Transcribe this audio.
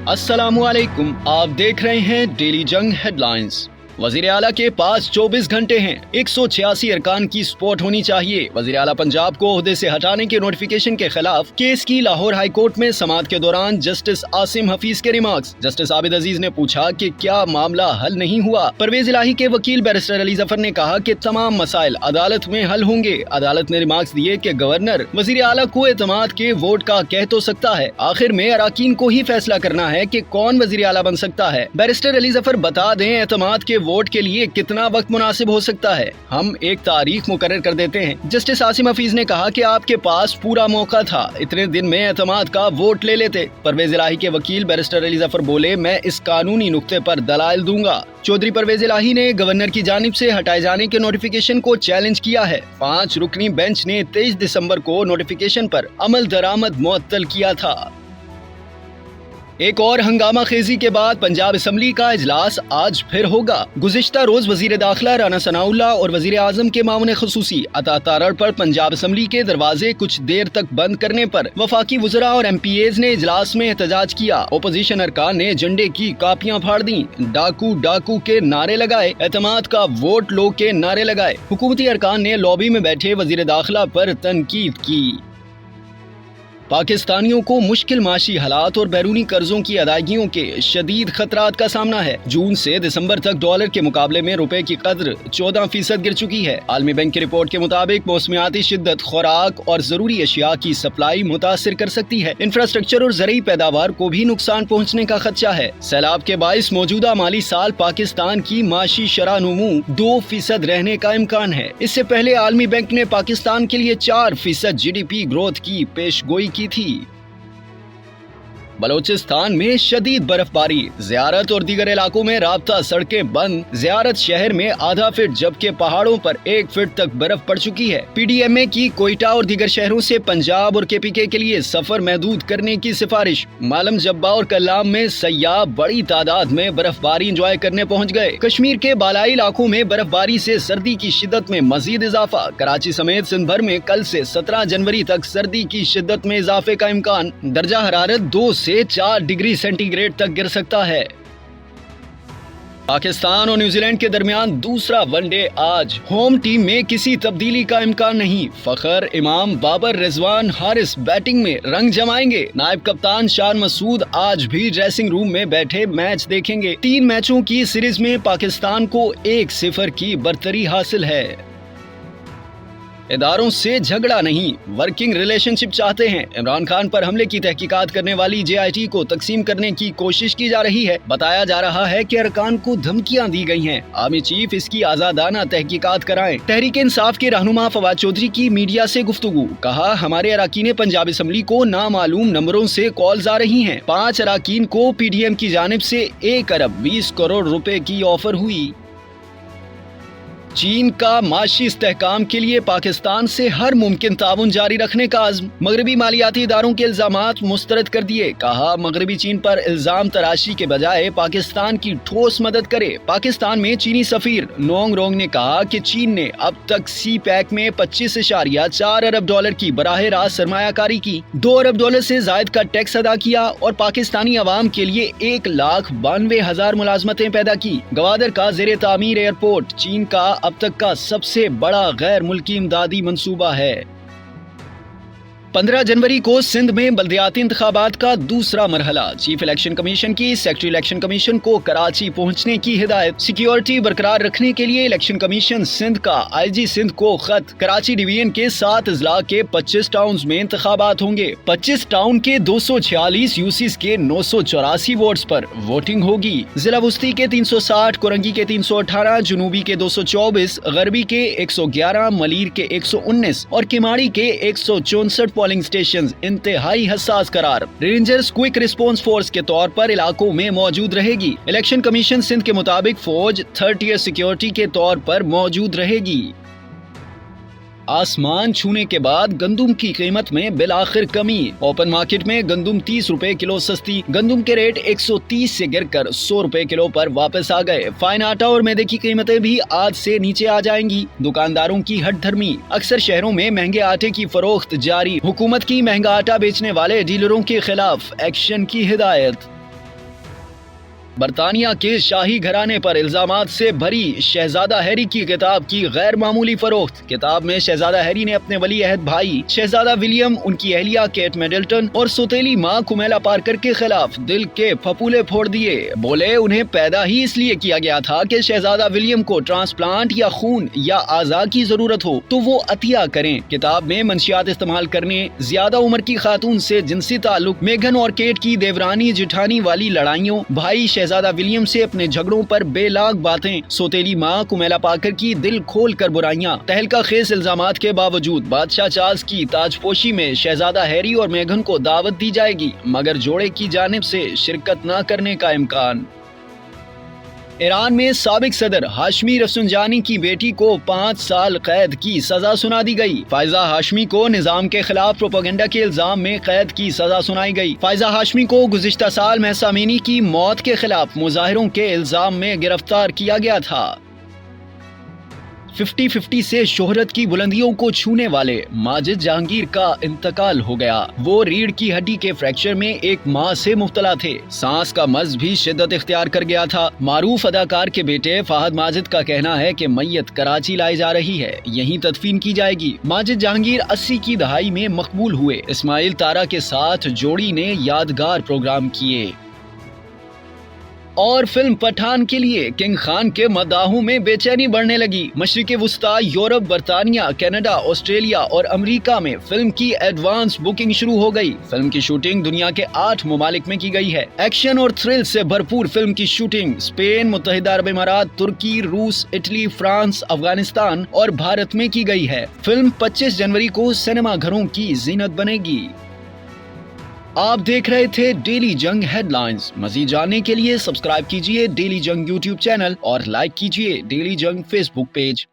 अस्सलामुअलैकुम, आप देख रहे हैं डेली जंग हेडलाइंस। वजीर आला के पास 24 घंटे हैं, 186 अरकान की सपोर्ट होनी चाहिए। वजीर आला पंजाब को ओहदे से हटाने के नोटिफिकेशन के खिलाफ केस की लाहौर हाई कोर्ट में समाअत के दौरान जस्टिस आसिम हफीज के रिमार्क्स। जस्टिस आबिद अजीज ने पूछा कि क्या मामला हल नहीं हुआ। परवेज इलाही के वकील बैरिस्टर अली जफर ने कहा कि तमाम मसाइल अदालत में हल होंगे। अदालत ने रिमार्क्स दिए कि गवर्नर वजीर आला को एतमाद के वोट का कह तो सकता है, आखिर में अराकीन को ही फैसला करना है कि कौन वजीर आला बन सकता है। बैरिस्टर अली जफर बता दें एतमाद के वोट के लिए कितना वक्त मुनासिब हो सकता है, हम एक तारीख मुकर्रर कर देते हैं। जस्टिस आसिम हफीज ने कहा कि आपके पास पूरा मौका था, इतने दिन में एतमाद का वोट ले लेते। परवेज इलाही के वकील बैरिस्टर अली जफर बोले, मैं इस कानूनी नुक्ते पर दलाइल दूंगा। चौधरी परवेज इलाही ने गवर्नर की जानिब से हटाए जाने के नोटिफिकेशन को चैलेंज किया है। 5 रुकनी बेंच ने 23 दिसंबर को नोटिफिकेशन पर अमल दरामद मुअत्तल किया था। एक और हंगामा खेजी के बाद पंजाब असम्बली का इजलास आज फिर होगा। गुज़िश्ता रोज वजीर दाखिला राना सनाउल्लाह और वजीर आजम के मामून खसूसी अता तारड़ पर पंजाब असम्बली के दरवाजे कुछ देर तक बंद करने पर वफाकी वज़रा और MPAs ने इजलास में एहतजाज किया। ओपोजिशन अरकान ने झंडे की कापियां फाड़ दी, डाकू डाकू के नारे लगाए, एतमाद का वोट लो के नारे लगाए। हुकूमती अरकान ने लॉबी में बैठे वजीर दाखिला पर तनकीद की। पाकिस्तानियों को मुश्किल माशी हालात और बैरूनी कर्जों की अदायगियों के शदीद खतरात का सामना है। जून से दिसंबर तक डॉलर के मुकाबले में रुपए की कद्र 14% गिर चुकी है। आलमी बैंक की रिपोर्ट के मुताबिक मौसमियाती शिद्दत खुराक और जरूरी अशिया की सप्लाई मुतासिर कर सकती है। इंफ्रास्ट्रक्चर और ज़रूरी पैदावार को भी नुकसान पहुँचने का खदशा है। सैलाब के बाइस मौजूदा माली साल पाकिस्तान की माशी शरह नुमू 2% रहने का इम्कान है। इससे पहले आलमी बैंक ने पाकिस्तान के लिए 4% GDP ग्रोथ की पेशगोई की थी। बलोचिस्तान में शदीद बर्फबारी, ज़ियारत और दीगर इलाकों में राब्ता सड़कें बंद। ज़ियारत शहर में आधा फीट जबकि पहाड़ों पर 1 फीट तक बर्फ पड़ चुकी है। PDMA की कोयटा और दीगर शहरों से पंजाब और KPK के लिए सफर महदूद करने की सिफारिश। मालम जब्बा और कल्लाम में सयाह बड़ी तादाद में बर्फबारी इंजॉय करने पहुँच गए। कश्मीर के बालाई इलाकों में बर्फबारी से सर्दी की शिद्दत में मजीद इजाफा। कराची समेत सिंध भर में कल से 17 जनवरी तक सर्दी की शिद्दत में इजाफे का इम्कान। दर्जा हरारत 2 से 4 डिग्री सेंटीग्रेड तक गिर सकता है। पाकिस्तान और न्यूजीलैंड के दरमियान दूसरा वनडे आज। होम टीम में किसी तब्दीली का इम्कान नहीं। फखर, इमाम, बाबर, रिजवान, हारिस बैटिंग में रंग जमाएंगे। नायब कप्तान शान मसूद आज भी ड्रेसिंग रूम में बैठे मैच देखेंगे। 3 मैचों की सीरीज में पाकिस्तान को 1-0 की बरतरी हासिल है। इदारों से झगड़ा नहीं, वर्किंग रिलेशनशिप चाहते हैं। इमरान खान पर हमले की तहकीकात करने वाली JIT को तकसीम करने की कोशिश की जा रही है। बताया जा रहा है कि अरकान को धमकियां दी गई हैं। आर्मी चीफ इसकी आजादाना तहकीकात कराएं। तहरीक इंसाफ के रहनुमा फवाद चौधरी की मीडिया से गुफ्तगू। कहा, हमारे अराकीन पंजाब असम्बली को नामालूम नंबरों से कॉल्स आ रही हैं। 5 अराकीन को PDM की जानिब से 1 अरब 20 करोड़ रुपए की ऑफर हुई। चीन का माशी इस्तेहकाम के लिए पाकिस्तान से हर मुमकिन ताउन जारी रखने का अज़्म। मगरबी मालियाती इदारों के इल्जामात मुस्तरद कर दिए। कहा, मगरबी चीन पर इल्जाम तराशी के बजाय पाकिस्तान की ठोस मदद करे। पाकिस्तान में चीनी सफीर नोंग रोंग ने कहा कि चीन ने अब तक CPEC में 25.4 अरब डॉलर की बराह रास्त सरमायाकारी की, 2 अरब डॉलर से जायद का टैक्स अदा किया और पाकिस्तानी अवाम के लिए 1,92,000 मुलाजमतें पैदा की। गवादर का ज़ेरे तामीर एयरपोर्ट चीन का अब तक का सबसे बड़ा गैर मुल्की इमदादी मंसूबा है। 15 जनवरी को सिंध में बल्दियाती इंतखाबात का दूसरा मरहला। चीफ इलेक्शन कमीशन की सेक्रेटरी इलेक्शन कमीशन को कराची पहुंचने की हिदायत। सिक्योरिटी बरकरार रखने के लिए इलेक्शन कमीशन सिंध का IG सिंध को खत। कराची डिवीजन के 7 अजला के 25 टाउन में इंतखाबात होंगे। 25 टाउन के 246 यूसीज के 984 वार्ड्स पर वोटिंग होगी। जिला वस्ती के 360, कोरंगी के 318, जुनूबी के 224, गरबी के 111, मलीर के 119 और किमाड़ी के 164 पोलिंग स्टेशन इंतहाई हसास करार। रेंजर्स क्विक रिस्पांस फोर्स के तौर पर इलाकों में मौजूद रहेगी। इलेक्शन कमीशन सिंध के मुताबिक फौज 3rd ईयर सिक्योरिटी के तौर पर मौजूद रहेगी। आसमान छूने के बाद गंदुम की कीमत में बिलाखिर कमी। ओपन मार्केट में गंदुम 30 रुपए किलो सस्ती। गंदुम के रेट 130 से गिरकर 100 रुपए किलो पर वापस आ गए। फाइन आटा और मैदे की कीमतें भी आज से नीचे आ जाएंगी। दुकानदारों की हट धर्मी। अक्सर शहरों में महंगे आटे की फरोख्त जारी। हुकूमत की महंगा आटा बेचने वाले डीलरों के खिलाफ एक्शन की हिदायत। برطانیہ کے شاہی گھرانے پر الزامات سے بھری شہزادہ ہیری کی کتاب کی غیر معمولی فروخت۔ کتاب میں شہزادہ ہیری نے اپنے ولی عہد بھائی شہزادہ ولیم، ان کی اہلیہ کیٹ میڈلٹن اور سوتیلی ماں کمیلا پارکر کے خلاف دل کے پھپولے پھوڑ دیے۔ بولے انہیں پیدا ہی اس لیے کیا گیا تھا کہ شہزادہ ولیم کو ٹرانسپلانٹ یا خون یا اعضاء کی ضرورت ہو تو وہ عطیہ کریں۔ کتاب میں منشیات استعمال کرنے، زیادہ عمر کی خاتون سے جنسی تعلق، میگن اور کیٹ کی دیورانی جٹھانی والی لڑائیوں، بھائی شہزادہ ولیم سے اپنے جھگڑوں پر بے لاگ باتیں، سوتیلی ماں کمیلا پارکر کی دل کھول کر برائیاں، تہلکہ خیز الزامات کے باوجود بادشاہ چارلس کی تاج پوشی میں شہزادہ ہیری اور میگن کو دعوت دی جائے گی، مگر جوڑے کی جانب سے شرکت نہ کرنے کا امکان۔ ایران میں سابق صدر ہاشمی رفسنجانی کی بیٹی کو 5 سال قید کی سزا سنا دی گئی۔ فائزہ ہاشمی کو نظام کے خلاف پروپیگنڈا کے الزام میں قید کی سزا سنائی گئی۔ فائزہ ہاشمی کو گزشتہ سال مہسا امینی کی موت کے خلاف مظاہروں کے الزام میں گرفتار کیا گیا تھا۔ 50-50 سے شہرت کی بلندیوں کو چھونے والے ماجد جہانگیر کا انتقال ہو گیا۔ وہ ریڑھ کی ہڈی کے فریکچر میں 1 ماہ سے مبتلا تھے۔ سانس کا مرض بھی شدت اختیار کر گیا تھا۔ معروف اداکار کے بیٹے فہد ماجد کا کہنا ہے کہ میت کراچی لائی جا رہی ہے، یہیں تدفین کی جائے گی۔ ماجد جہانگیر 80 کی دہائی میں مقبول ہوئے۔ اسماعیل تارا کے ساتھ جوڑی نے یادگار پروگرام کیے۔ اور فلم پٹھان کے لیے کنگ خان کے مداحوں میں بے چینی بڑھنے لگی۔ مشرق وسطی، یورپ، برطانیہ، کینیڈا، آسٹریلیا اور امریکہ میں فلم کی ایڈوانس بکنگ شروع ہو گئی۔ فلم کی شوٹنگ دنیا کے 8 ممالک میں کی گئی ہے۔ ایکشن اور تھرل سے بھرپور فلم کی شوٹنگ اسپین، متحدہ عرب امارات، ترکی، روس، اٹلی، فرانس، افغانستان اور بھارت میں کی گئی ہے۔ فلم 25 جنوری کو سنیما گھروں کی زینت بنے گی۔ آپ دیکھ رہے تھے ڈیلی جنگ ہیڈ لائنز۔ مزید جاننے کے لیے سبسکرائب کیجیے ڈیلی جنگ یوٹیوب چینل اور لائک کیجیے ڈیلی جنگ فیس بک پیج۔